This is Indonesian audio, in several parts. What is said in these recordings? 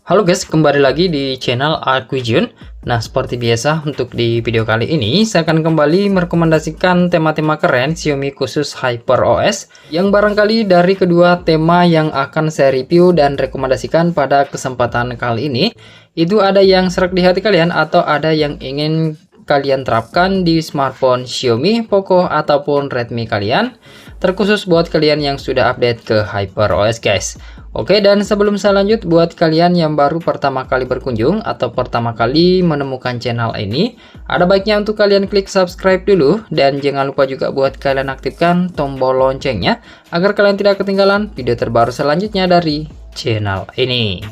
Halo guys, kembali lagi di channel Aquijun. Nah, seperti biasa untuk di video kali ini saya akan kembali merekomendasikan tema-tema keren Xiaomi khusus HyperOS yang barangkali dari kedua tema yang akan saya review dan rekomendasikan pada kesempatan kali ini itu ada yang serak di hati kalian atau ada yang ingin kalian terapkan di smartphone Xiaomi, Poco ataupun Redmi kalian, terkhusus buat kalian yang sudah update ke HyperOS guys. Oke, dan sebelum saya lanjut, buat kalian yang baru pertama kali berkunjung atau pertama kali menemukan channel ini, ada baiknya untuk kalian klik subscribe dulu, dan jangan lupa juga buat kalian aktifkan tombol loncengnya agar kalian tidak ketinggalan video terbaru selanjutnya dari channel ini.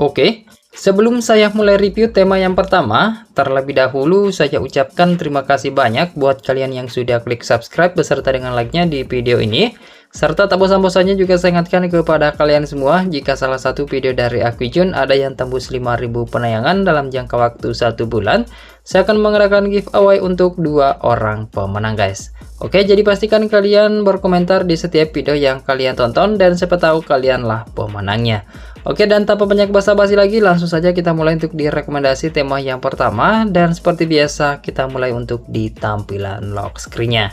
Oke, sebelum saya mulai review tema yang pertama, terlebih dahulu saya ucapkan terima kasih banyak buat kalian yang sudah klik subscribe beserta dengan like-nya di video ini. Serta tak bosan-bosannya juga saya ingatkan kepada kalian semua, jika salah satu video dari Aquijun ada yang tembus 5.000 penayangan dalam jangka waktu 1 bulan, saya akan mengadakan giveaway untuk 2 orang pemenang guys. Oke, jadi pastikan kalian berkomentar di setiap video yang kalian tonton dan siapa tahu kalianlah pemenangnya. Oke, dan tanpa banyak basa-basi lagi, langsung saja kita mulai untuk di rekomendasi tema yang pertama. Dan seperti biasa, kita mulai untuk di tampilan lock screen-nya.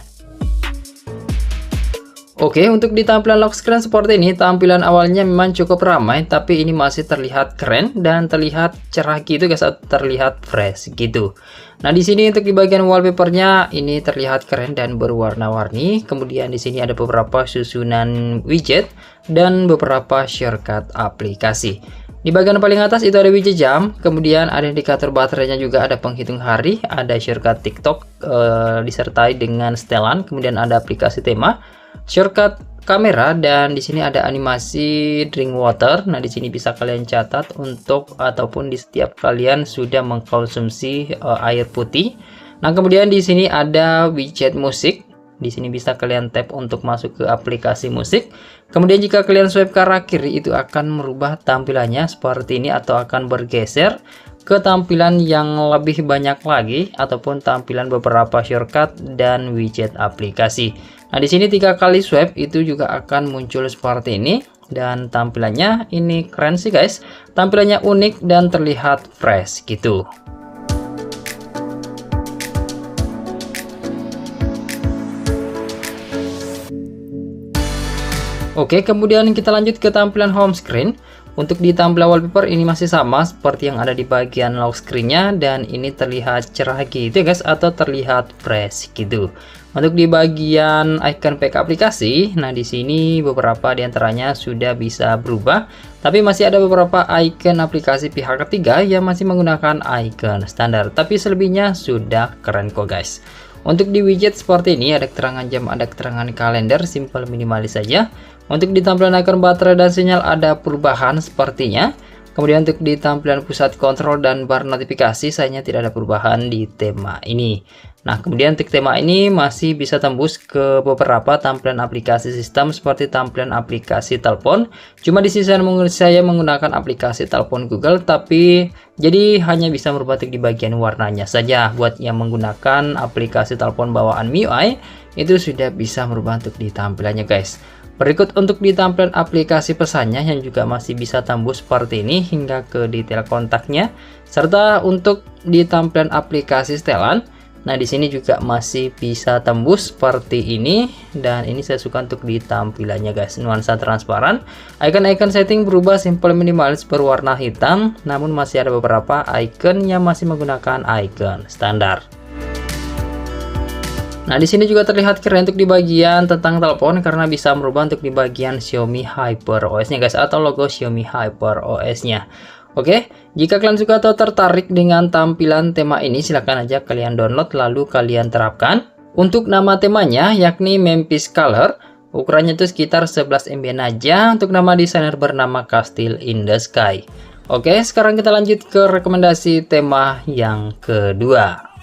Oke, untuk di tampilan lock screen seperti ini, tampilan awalnya memang cukup ramai, tapi ini masih terlihat keren dan terlihat cerah gitu guys, terlihat fresh gitu. Nah, di sini untuk di bagian wallpapernya ini terlihat keren dan berwarna-warni. Kemudian di sini ada beberapa susunan widget dan beberapa shortcut aplikasi. Di bagian paling atas itu ada widget jam, kemudian ada indikator baterainya, juga ada penghitung hari, ada shortcut TikTok disertai dengan setelan, kemudian ada aplikasi tema, shortcut kamera, dan di sini ada animasi drink water. Nah, di sini bisa kalian catat untuk ataupun di setiap kalian sudah mengkonsumsi air putih. Nah, kemudian di sini ada widget musik. Di sini bisa kalian tap untuk masuk ke aplikasi musik. Kemudian jika kalian swipe ke arah kiri itu akan merubah tampilannya seperti ini atau akan bergeser ke tampilan yang lebih banyak lagi ataupun tampilan beberapa shortcut dan widget aplikasi. Nah, di sini 3 kali swipe itu juga akan muncul seperti ini dan tampilannya ini keren sih guys. Tampilannya unik dan terlihat fresh gitu. Oke, kemudian kita lanjut ke tampilan home screen. Untuk di tampilan wallpaper ini masih sama seperti yang ada di bagian lock screen-nya, dan ini terlihat cerah gitu guys atau terlihat fresh gitu. Untuk di bagian icon pack aplikasi, nah di sini beberapa diantaranya sudah bisa berubah, tapi masih ada beberapa icon aplikasi pihak ketiga yang masih menggunakan icon standar, tapi selebihnya sudah keren kok guys. Untuk di widget seperti ini ada keterangan jam, ada keterangan kalender, simple minimalis saja. Untuk di tampilan icon baterai dan sinyal ada perubahan sepertinya. Kemudian untuk di tampilan pusat kontrol dan bar notifikasi sayangnya tidak ada perubahan di tema ini. Nah, kemudian untuk tema ini masih bisa tembus ke beberapa tampilan aplikasi sistem seperti tampilan aplikasi telepon. Cuma di sini saya menggunakan aplikasi telepon Google, tapi jadi hanya bisa merubah di bagian warnanya saja. Buat yang menggunakan aplikasi telepon bawaan MIUI itu sudah bisa merubah untuk di tampilannya guys. Berikut untuk di tampilan aplikasi pesannya yang juga masih bisa tembus seperti ini hingga ke detail kontaknya, serta untuk di tampilan aplikasi setelan. Nah, di sini juga masih bisa tembus seperti ini, dan ini saya suka untuk di tampilannya guys, nuansa transparan. Icon-icon setting berubah simple minimalis berwarna hitam, namun masih ada beberapa icon yang masih menggunakan icon standar. Nah, di sini juga terlihat keren untuk di bagian tentang telepon karena bisa merubah untuk di bagian Xiaomi HyperOS-nya guys, atau logo Xiaomi HyperOS-nya. Oke, jika kalian suka atau tertarik dengan tampilan tema ini, silahkan aja kalian download lalu kalian terapkan. Untuk nama temanya yakni Memphis Color, ukurannya itu sekitar 11 MB aja. Untuk nama desainer bernama Castle in the Sky. Oke, sekarang kita lanjut ke rekomendasi tema yang kedua.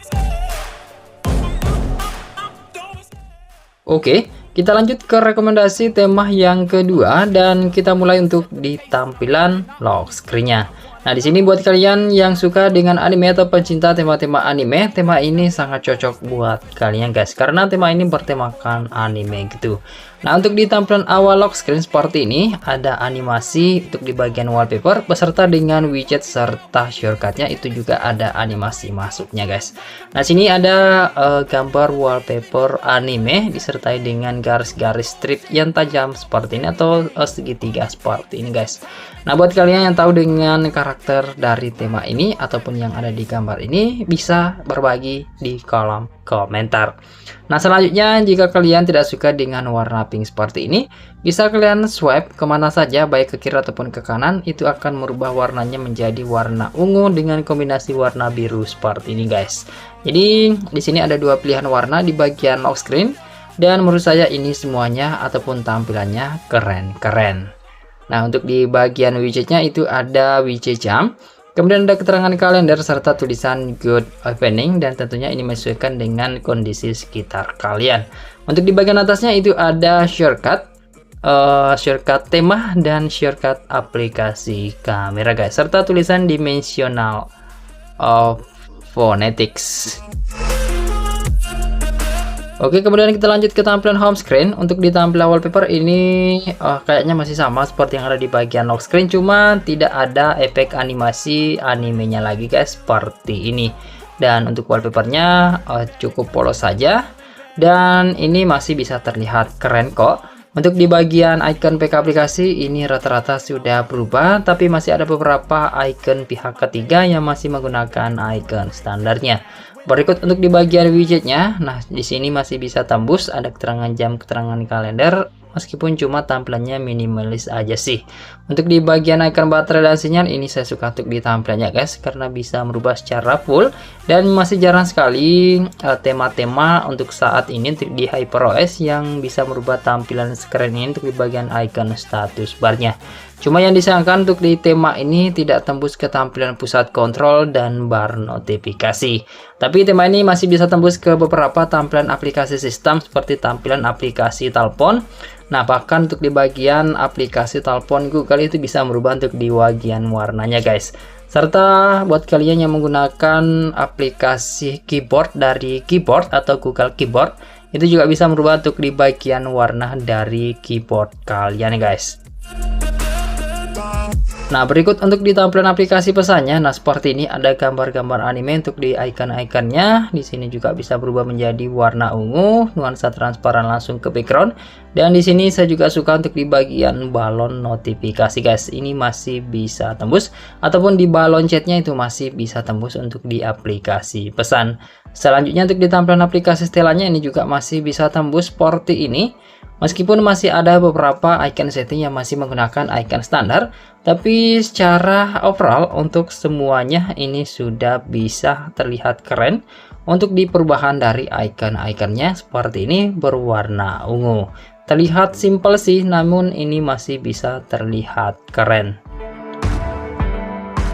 Oke, kita lanjut ke rekomendasi tema yang kedua dan kita mulai untuk di tampilan lock screen-nya. Nah, di sini buat kalian yang suka dengan anime atau pencinta tema-tema anime, tema ini sangat cocok buat kalian guys, karena tema ini bertemakan anime gitu. Nah, untuk di tampilan awal lock screen seperti ini, ada animasi untuk di bagian wallpaper beserta dengan widget serta shortcutnya itu juga ada animasi masuknya guys. Nah, sini ada gambar wallpaper anime disertai dengan garis-garis strip yang tajam seperti ini atau segitiga seperti ini guys. Nah, buat kalian yang tahu dengan karakter dari tema ini ataupun yang ada di gambar ini, bisa berbagi di kolom komentar. Nah, selanjutnya jika kalian tidak suka dengan warna pink seperti ini, bisa kalian swipe kemana saja baik ke kiri ataupun ke kanan, itu akan merubah warnanya menjadi warna ungu dengan kombinasi warna biru seperti ini guys. Jadi di sini ada dua pilihan warna di bagian lock screen dan menurut saya ini semuanya ataupun tampilannya keren-keren. Nah, untuk di bagian widgetnya itu ada widget jam, kemudian ada keterangan kalender serta tulisan good evening dan tentunya ini menyesuaikan dengan kondisi sekitar kalian. Untuk di bagian atasnya itu ada shortcut, shortcut tema dan shortcut aplikasi kamera guys, serta tulisan dimensional of phonetics. Oke, kemudian kita lanjut ke tampilan home screen. Untuk di tampilan wallpaper ini kayaknya masih sama seperti yang ada di bagian lock screen, cuma tidak ada efek animasi animenya lagi guys seperti ini. Dan untuk wallpapernya cukup polos saja dan ini masih bisa terlihat keren kok. Untuk di bagian icon PK aplikasi ini rata-rata sudah berubah, tapi masih ada beberapa icon pihak ketiga yang masih menggunakan icon standarnya. Berikut untuk di bagian widgetnya, nah di sini masih bisa tembus, ada keterangan jam, keterangan kalender, meskipun cuma tampilannya minimalis aja sih. Untuk di bagian icon baterai dan sinyal ini saya suka untuk di tampilannya guys, karena bisa merubah secara full dan masih jarang sekali tema-tema untuk saat ini untuk di HyperOS yang bisa merubah tampilan sekeren ini untuk di bagian icon status barnya. Cuma yang disayangkan untuk di tema ini tidak tembus ke tampilan pusat kontrol dan bar notifikasi. Tapi tema ini masih bisa tembus ke beberapa tampilan aplikasi sistem seperti tampilan aplikasi telepon. Nah, bahkan untuk di bagian aplikasi telepon Google itu bisa merubah untuk di bagian warnanya guys. Serta buat kalian yang menggunakan aplikasi keyboard dari keyboard atau Google Keyboard, itu juga bisa merubah untuk di bagian warna dari keyboard kalian guys. Nah, berikut untuk di tampilan aplikasi pesannya. Nah, seperti ini ada gambar-gambar anime untuk di icon-iconnya. Di sini juga bisa berubah menjadi warna ungu, nuansa transparan langsung ke background. Dan di sini saya juga suka untuk di bagian balon notifikasi guys. Ini masih bisa tembus ataupun di balon chatnya itu masih bisa tembus untuk di aplikasi pesan. Selanjutnya untuk di tampilan aplikasi setelannya ini juga masih bisa tembus seperti ini. Meskipun masih ada beberapa icon setting yang masih menggunakan icon standar, tapi secara overall untuk semuanya ini sudah bisa terlihat keren untuk di perubahan dari icon-iconnya seperti ini berwarna ungu. Terlihat simple sih, namun ini masih bisa terlihat keren.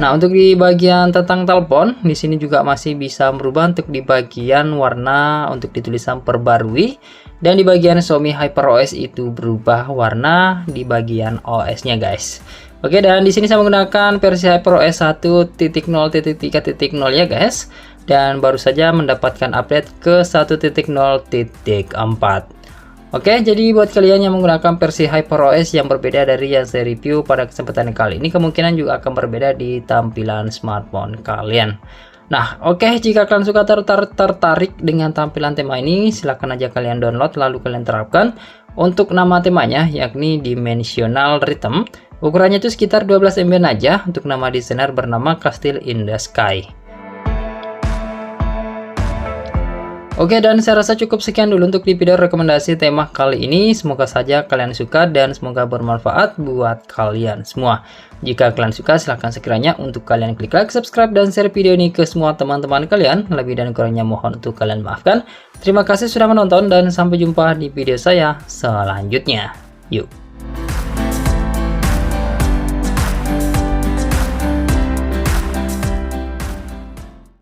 Nah, untuk di bagian tentang telepon, di sini juga masih bisa merubah untuk di bagian warna untuk di tulisan perbarui. Dan di bagian Xiaomi HyperOS itu berubah warna di bagian OS-nya guys. Oke, dan di sini saya menggunakan versi HyperOS 1.0.3.0 ya guys. Dan baru saja mendapatkan update ke 1.0.4. Oke, jadi buat kalian yang menggunakan versi HyperOS yang berbeda dari yang saya review pada kesempatan kali ini, kemungkinan juga akan berbeda di tampilan smartphone kalian. Nah, oke, jika kalian suka tertarik dengan tampilan tema ini, silahkan aja kalian download lalu kalian terapkan. Untuk nama temanya yakni Dimensional Rhythm, ukurannya itu sekitar 12 MB aja. Untuk nama desainer bernama Castle in the Sky. Oke, dan saya rasa cukup sekian dulu untuk di video rekomendasi tema kali ini. Semoga saja kalian suka dan semoga bermanfaat buat kalian semua. Jika kalian suka, silahkan sekiranya untuk kalian klik like, subscribe, dan share video ini ke semua teman-teman kalian. Lebih dan kurangnya mohon untuk kalian maafkan. Terima kasih sudah menonton dan sampai jumpa di video saya selanjutnya. Yuk!